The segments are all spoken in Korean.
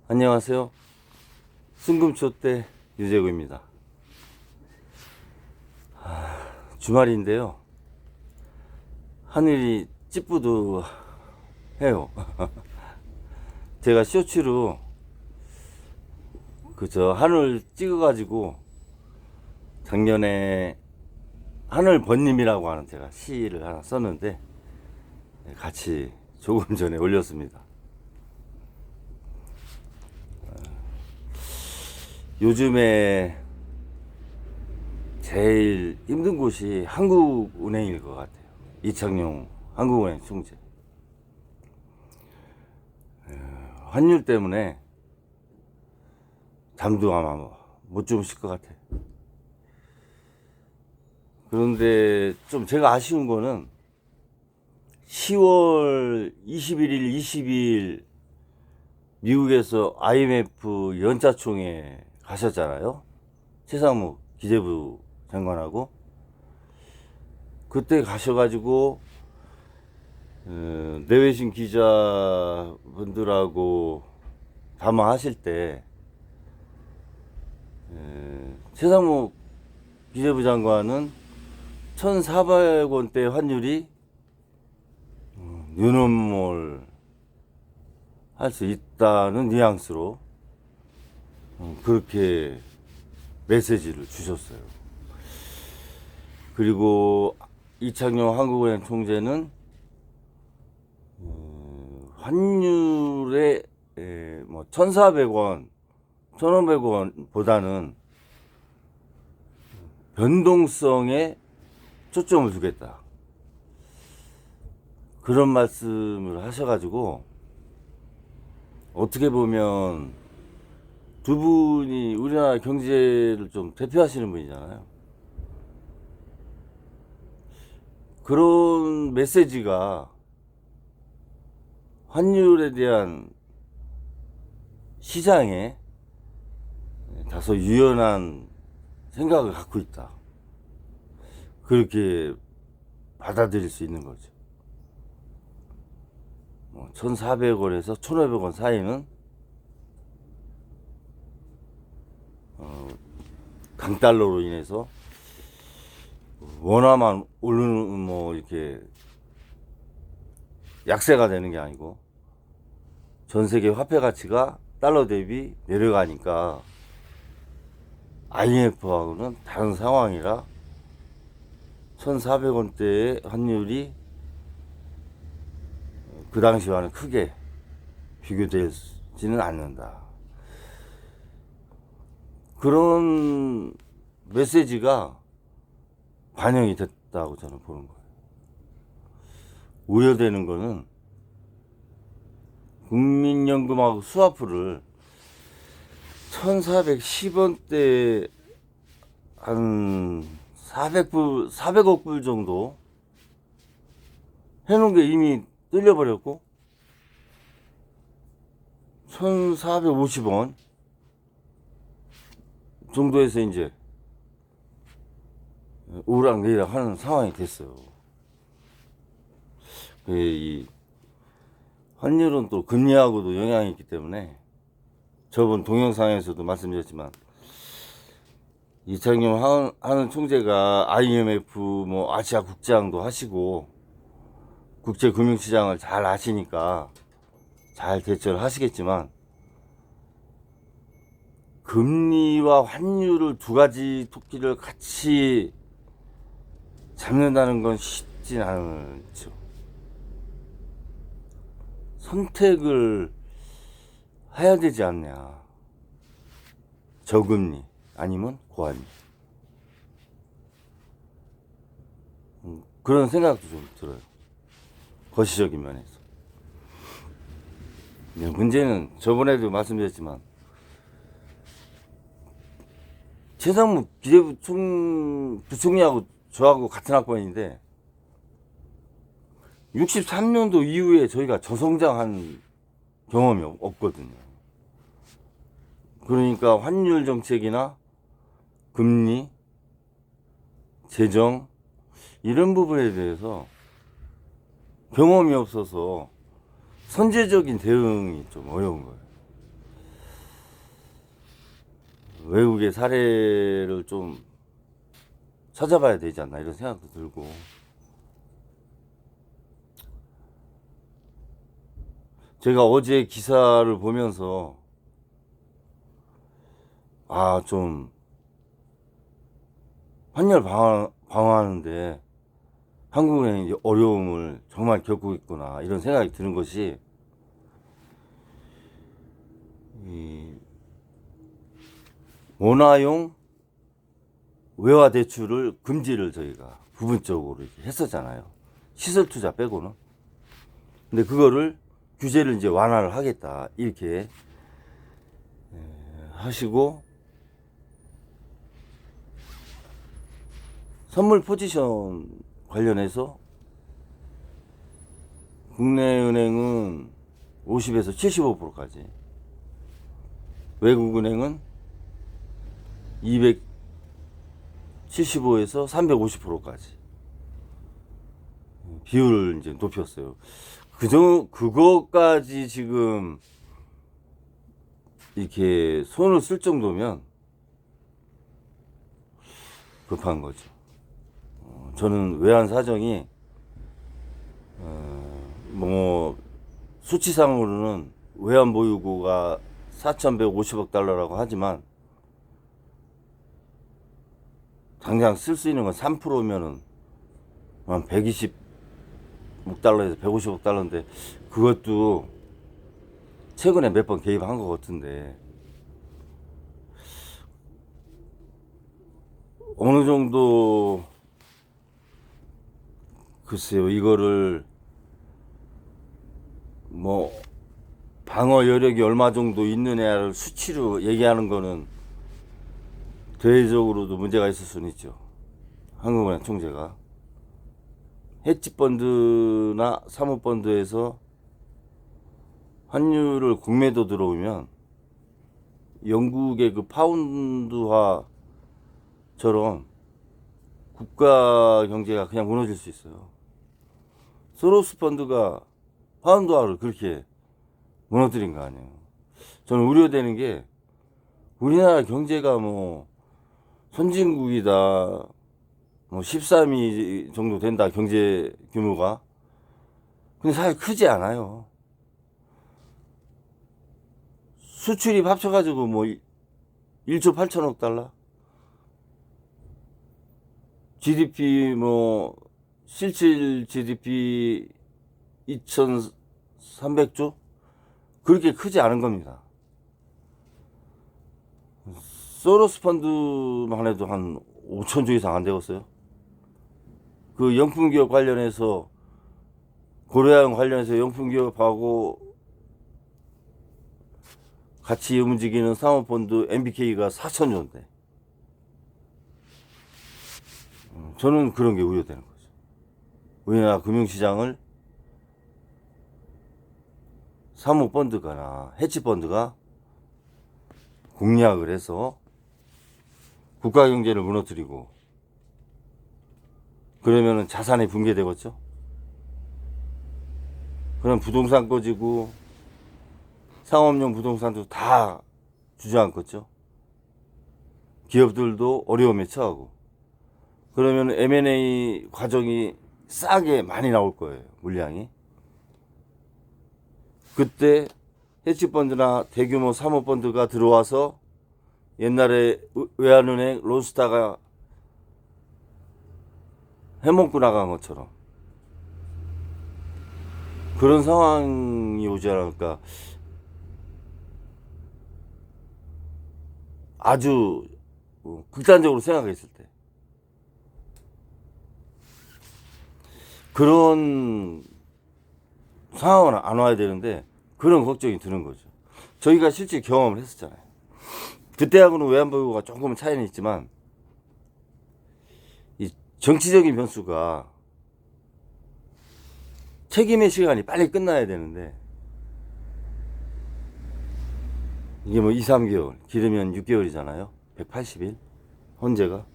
안녕하세요. 승금초대 유재구입니다. 주말인데요. 하늘이 찌뿌드해요. 제가 쇼츠로 하늘 찍어가지고 작년에 하늘 번님이라고 하는 제가 시를 하나 썼는데 같이 조금 전에 올렸습니다. 요즘에 제일 힘든 곳이 한국은행일 것 같아요. 이창용 한국은행 총재. 환율 때문에 잠도 아마 못 주무실 것 같아요. 그런데 좀 제가 아쉬운 거는 10월 21일, 22일 미국에서 IMF 연차총회 가셨잖아요. 최상무 기재부 장관하고. 그때 가셔가지고 내외신 기자분들하고 담화하실 때 최상무 기재부 장관은 1,400원대 환율이 뉴노멀 할 수 있다는 뉘앙스로 그렇게 메시지를 주셨어요. 그리고 이창용 한국은행 총재는 환율의 1,400원, 1,500원보다는 변동성에 초점을 두겠다. 그런 말씀을 하셔가지고 어떻게 보면 두 분이 우리나라 경제를 좀 대표하시는 분이잖아요. 그런 메시지가 환율에 대한 시장에 다소 유연한 생각을 갖고 있다. 그렇게 받아들일 수 있는 거죠. 1,400원에서 1,500원 사이는 강달러로 인해서 원화만 오르는 이렇게 약세가 되는 게 아니고 전 세계 화폐 가치가 달러 대비 내려가니까 IMF하고는 다른 상황이라 1,400원대의 환율이 그 당시와는 크게 비교되지는 않는다. 그런 메시지가 반영이 됐다고 저는 보는 거예요. 우려되는 거는 국민연금하고 수화풀을 1,410원대 한 400억 불 정도 해놓은 게 이미 뚫려버렸고 1,450원 정도에서 이제 오락내리락 하는 상황이 됐어요. 이 환율은 또 금리하고도 영향이 있기 때문에 저번 동영상에서도 말씀드렸지만 이창용 하는 총재가 IMF 아시아 국장도 하시고 국제 금융시장을 잘 아시니까 잘 대처를 하시겠지만 금리와 환율을 두 가지 토끼를 같이 잡는다는 건 쉽진 않죠. 선택을 해야 되지 않냐. 저금리 아니면 고금리. 그런 생각도 좀 들어요. 거시적인 면에서. 문제는 저번에도 말씀드렸지만 최상무 기재부 부총리하고 저하고 같은 학번인데 63년도 이후에 저희가 저성장한 경험이 없거든요. 그러니까 환율 정책이나 금리, 재정 이런 부분에 대해서 경험이 없어서 선제적인 대응이 좀 어려운 거예요. 외국의 사례를 좀 찾아봐야 되지 않나 이런 생각도 들고, 제가 어제 기사를 보면서 좀 환율 방어하는데 한국은행이 어려움을 정말 겪고 있구나 이런 생각이 드는 것이, 이 원화용 외화 대출을 금지를 저희가 부분적으로 이렇게 했었잖아요. 시설 투자 빼고는. 근데 그거를 규제를 이제 완화를 하겠다 이렇게 하시고, 선물 포지션 관련해서 국내은행은 50에서 75%까지, 외국은행은 275에서 350%까지 비율을 이제 높였어요. 그거까지 지금 이렇게 손을 쓸 정도면 급한 거죠. 저는 외환 사정이 뭐 수치상으로는 외환 보유고가 4,150억 달러라고 하지만 당장 쓸 수 있는 건 3%면은 한 120억 달러에서 150억 달러인데, 그것도 최근에 몇 번 개입한 것 같은데, 어느 정도 글쎄요, 이거를 뭐 방어 여력이 얼마 정도 있느냐를 수치로 얘기하는 거는 대외적으로도 문제가 있을 수는 있죠. 한국은행 총재가 헤지펀드나 사모펀드에서 환율을 공매도 들어오면 영국의 그 파운드화처럼 국가 경제가 그냥 무너질 수 있어요. 소로스 펀드가 파운드화를 그렇게 무너뜨린 거 아니에요. 저는 우려되는 게, 우리나라 경제가 뭐 선진국이다, 뭐 13위 정도 된다 경제 규모가, 근데 사실 크지 않아요. 수출입 합쳐가지고 뭐 1조 8천억 달러, GDP 뭐 실질 GDP 2,300조, 그렇게 크지 않은 겁니다. 소로스 펀드만 해도 한 5천조 이상 안 되었어요. 그 영품기업 관련해서, 고려형 관련해서 영품기업하고 같이 움직이는 사모펀드 MBK가 4천조인데, 저는 그런 게 우려되는 거죠. 우리나라 금융시장을 사모펀드가나 헤지펀드가 공략을 해서 국가 경제를 무너뜨리고, 그러면은 자산이 붕괴되겠죠. 그럼 부동산 꺼지고 상업용 부동산도 다 주저앉겠죠. 기업들도 어려움에 처하고, 그러면 M&A 과정이 싸게 많이 나올 거예요, 물량이. 그때 헤지펀드나 대규모 사모펀드가 들어와서 옛날에 외환은행 론스타가 해먹고 나간 것처럼 그런 상황이 오지 않을까. 아주 극단적으로 생각했을 때 그런 상황은 안 와야 되는데, 그런 걱정이 드는 거죠. 저희가 실제 경험을 했었잖아요. 그때하고는 외환보유고가 조금은 차이는 있지만, 이 정치적인 변수가, 책임의 시간이 빨리 끝나야 되는데, 이게 뭐 2, 3개월, 길으면 6개월이잖아요. 180일, 헌재가.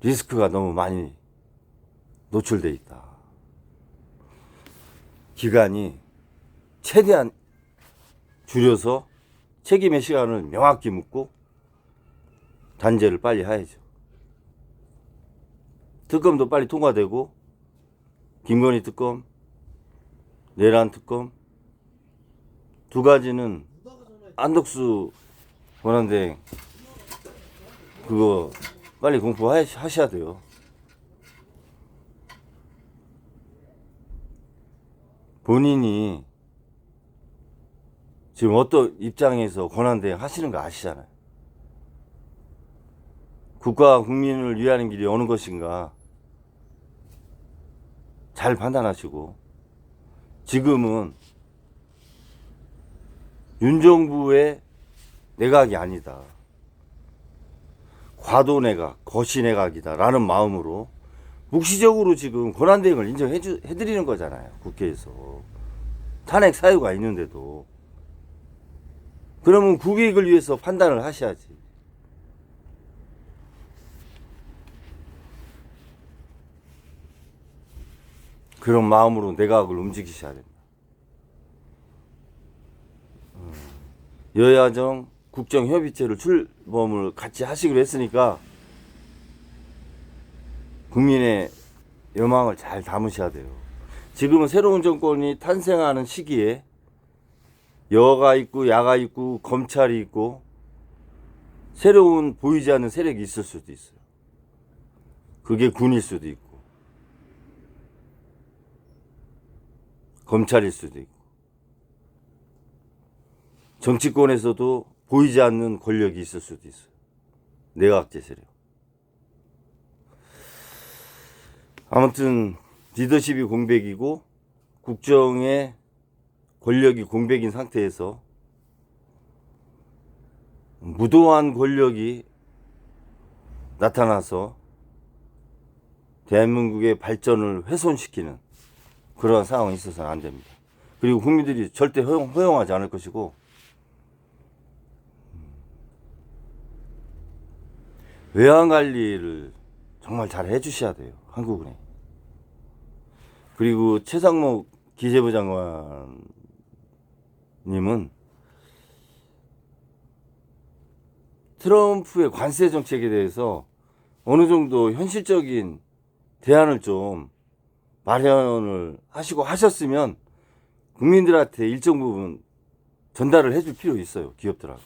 리스크가 너무 많이 노출돼 있다. 기간이 최대한 줄여서 책임의 시간을 명확히 묻고 단죄를 빨리 해야죠. 특검도 빨리 통과되고 김건희 특검, 내란 특검 두 가지는 안덕수 권한대행 그거 빨리 공포하셔야 돼요. 본인이 지금 어떤 입장에서 권한대행 하시는 거 아시잖아요. 국가와 국민을 위하는 길이 어느 것인가 잘 판단하시고, 지금은 윤정부의 내각이 아니다, 과도내각, 거시내각이다 라는 마음으로 묵시적으로 지금 권한대행을 인정해드리는 거잖아요. 국회에서 탄핵 사유가 있는데도. 그러면 국익을 위해서 판단을 하셔야지. 그런 마음으로 내각을 움직이셔야 됩니다. 여야정 국정협의체를 출범을 같이 하시기로 했으니까 국민의 여망을 잘 담으셔야 돼요. 지금은 새로운 정권이 탄생하는 시기에 여가 있고 야가 있고 검찰이 있고 새로운 보이지 않는 세력이 있을 수도 있어요. 그게 군일 수도 있고 검찰일 수도 있고 정치권에서도 보이지 않는 권력이 있을 수도 있어요. 내각제 세력. 아무튼 리더십이 공백이고 국정의 권력이 공백인 상태에서 무도한 권력이 나타나서 대한민국의 발전을 훼손시키는 그러한 상황이 있어서는 안 됩니다. 그리고 국민들이 절대 허용하지 않을 것이고, 외환관리를 정말 잘 해주셔야 돼요. 한국은행. 그리고 최상목 기재부 장관님은 트럼프의 관세 정책에 대해서 어느 정도 현실적인 대안을 좀 마련을 하시고 하셨으면 국민들한테 일정 부분 전달을 해줄 필요 있어요. 기업들하고.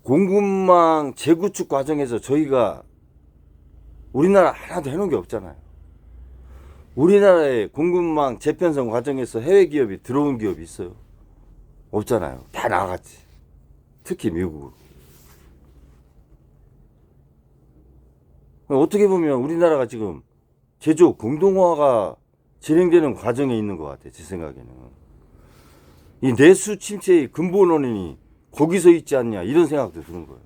공급망 재구축 과정에서 저희가 우리나라 하나도 해놓은 게 없잖아요. 우리나라의 공급망 재편성 과정에서 해외 기업이 들어온 기업이 있어요? 없잖아요. 다 나갔지. 특히 미국으로. 어떻게 보면 우리나라가 지금 제조업 공동화가 진행되는 과정에 있는 것 같아요. 제 생각에는. 이 내수 침체의 근본 원인이 거기서 있지 않냐 이런 생각도 드는 거예요.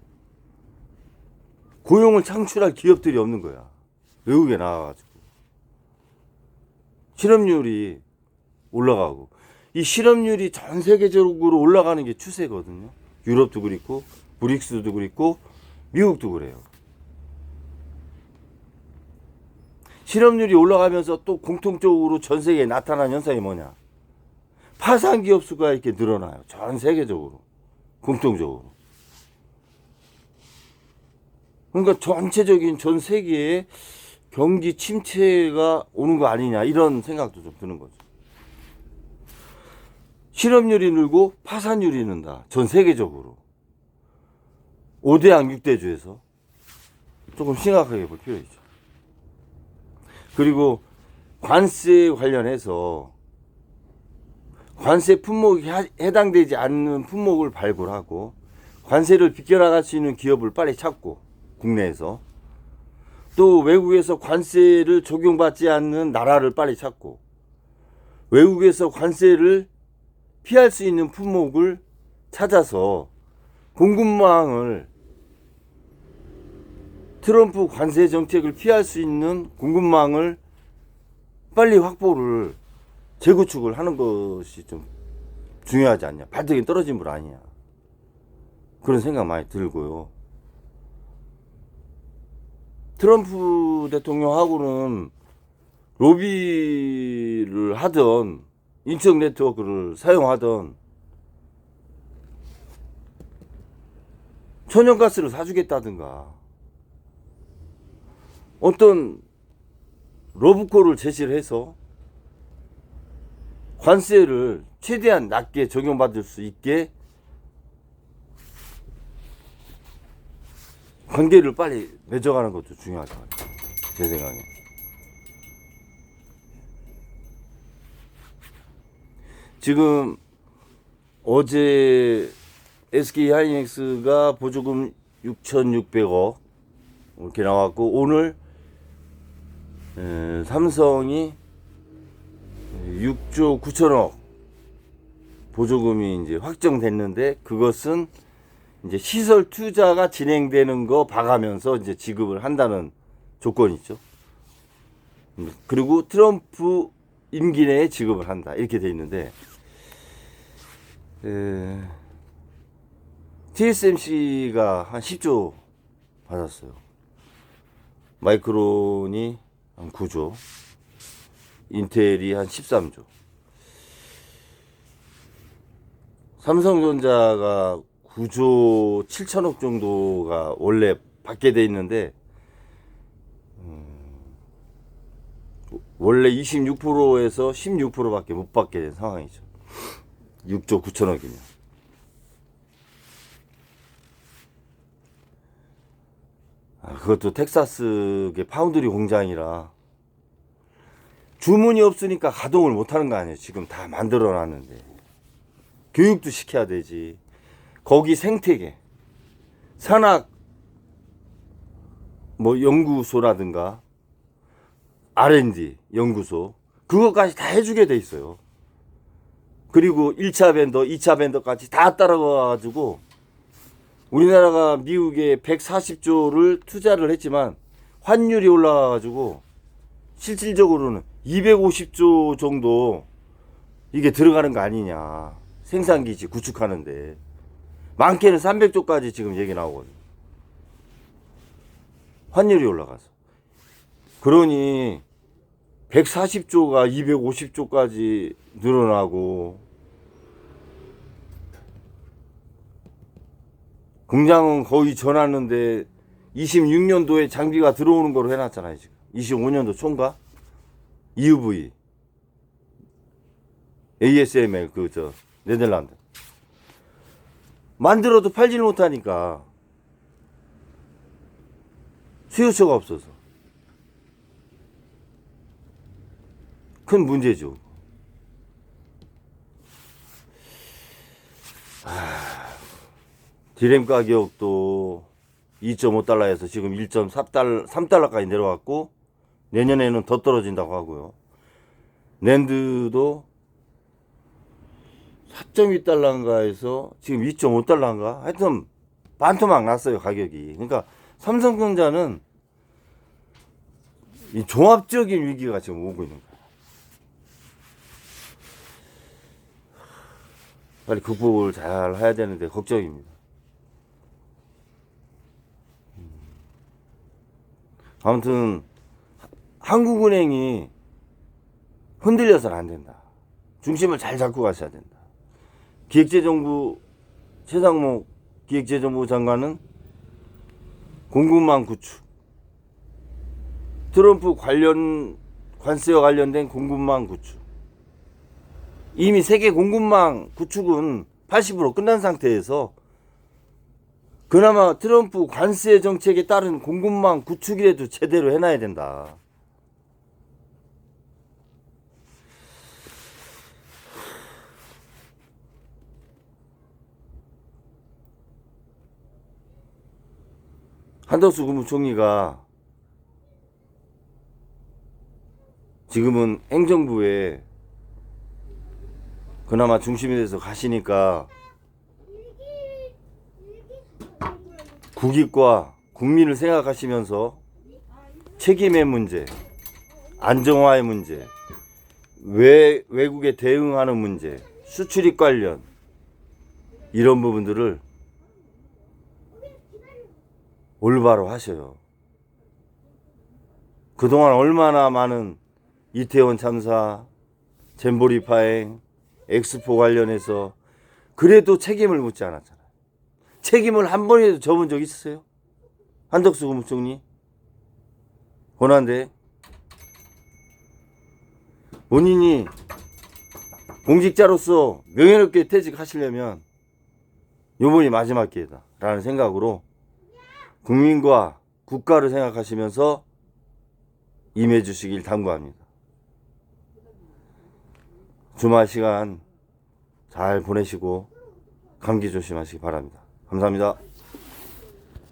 고용을 창출할 기업들이 없는 거야. 외국에 나와가지고. 실업률이 올라가고. 이 실업률이 전 세계적으로 올라가는 게 추세거든요. 유럽도 그렇고 브릭스도 그렇고 미국도 그래요. 실업률이 올라가면서 또 공통적으로 전 세계에 나타난 현상이 뭐냐? 파산 기업 수가 이렇게 늘어나요. 전 세계적으로. 공통적으로. 그러니까 전체적인 전 세계에 경기 침체가 오는 거 아니냐 이런 생각도 좀 드는 거죠. 실업률이 늘고 파산율이 는다. 전 세계적으로. 5대양 6대주에서 조금 심각하게 볼 필요 있죠. 그리고 관세 관련해서 관세 품목이 해당되지 않는 품목을 발굴하고 관세를 비껴나갈 수 있는 기업을 빨리 찾고, 국내에서 또 외국에서 관세를 적용받지 않는 나라를 빨리 찾고, 외국에서 관세를 피할 수 있는 품목을 찾아서 공급망을, 트럼프 관세 정책을 피할 수 있는 공급망을 빨리 확보를, 재구축을 하는 것이 좀 중요하지 않냐. 발등에 떨어진 물 아니냐. 그런 생각 많이 들고요. 트럼프 대통령하고는 로비를 하던 인적 네트워크를 사용하던 천연가스를 사주겠다든가 어떤 러브콜을 제시를 해서 관세를 최대한 낮게 적용받을 수 있게 관계를 빨리 맺어가는 것도 중요할 것 같아요. 제 생각에. 지금 어제 SK하이닉스가 보조금 6,600억 이렇게 나왔고, 오늘 삼성이 6조 9천억 보조금이 이제 확정됐는데, 그것은 이제 시설 투자가 진행되는 거 봐가면서 이제 지급을 한다는 조건이죠. 그리고 트럼프 임기 내에 지급을 한다 이렇게 돼 있는데, TSMC가 한 10조 받았어요. 마이크론이 한 9조, 인텔이 한 13조. 삼성전자가 9조 7천억 정도가 원래 받게 돼 있는데, 원래 26%에서 16%밖에 못 받게 된 상황이죠. 6조 9천억이면. 그것도 텍사스의 파운드리 공장이라 주문이 없으니까 가동을 못하는 거 아니에요. 지금 다 만들어 놨는데 교육도 시켜야 되지. 거기 생태계, 산학 뭐 연구소라든가 R&D 연구소, 그것까지 다 해주게 돼 있어요. 그리고 1차 벤더, 2차 벤더까지 다 따라가가지고 우리나라가 미국에 140조를 투자를 했지만 환율이 올라가가지고 실질적으로는 250조 정도 이게 들어가는 거 아니냐. 생산기지 구축하는데. 많게는 300조까지 지금 얘기 나오거든요. 환율이 올라가서. 그러니 140조가 250조까지 늘어나고, 공장은 거의 전놨는데 26년도에 장비가 들어오는 거로 해놨잖아요. 지금 25년도 총과 EUV, ASML 네덜란드 만들어도 팔질 못하니까 수요처가 없어서 큰 문제죠. 디램 가격도 2.5달러에서 지금 1.3달러까지 내려왔고, 내년에는 더 떨어진다고 하고요. 낸드도 4.2달러인가에서 지금 2.5달러인가? 하여튼 반토막 났어요, 가격이. 그러니까 삼성전자는 이 종합적인 위기가 지금 오고 있는 거예요. 빨리 극복을 잘 해야 되는데 걱정입니다. 아무튼 한국은행이 흔들려서는 안 된다. 중심을 잘 잡고 가셔야 된다. 기획재정부 최상목 기획재정부 장관은 공급망 구축, 트럼프 관세와 관련된 공급망 구축, 이미 세계 공급망 구축은 80% 끝난 상태에서 그나마 트럼프 관세 정책에 따른 공급망 구축이라도 제대로 해놔야 된다. 한덕수 국무총리가 지금은 행정부에 그나마 중심이 돼서 가시니까 국익과 국민을 생각하시면서 책임의 문제, 안정화의 문제, 외국에 대응하는 문제, 수출입 관련 이런 부분들을 올바로 하셔요. 그동안 얼마나 많은 이태원 참사, 잼버리 파행, 엑스포 관련해서 그래도 책임을 묻지 않았잖아요. 책임을 한 번이라도 져본 적 있으세요? 한덕수 국무총리? 권한대 본인이 공직자로서 명예롭게 퇴직하시려면 요번이 마지막 기회다 라는 생각으로 국민과 국가를 생각하시면서 임해 주시길 당부합니다. 주말 시간 잘 보내시고 감기 조심하시기 바랍니다. 감사합니다.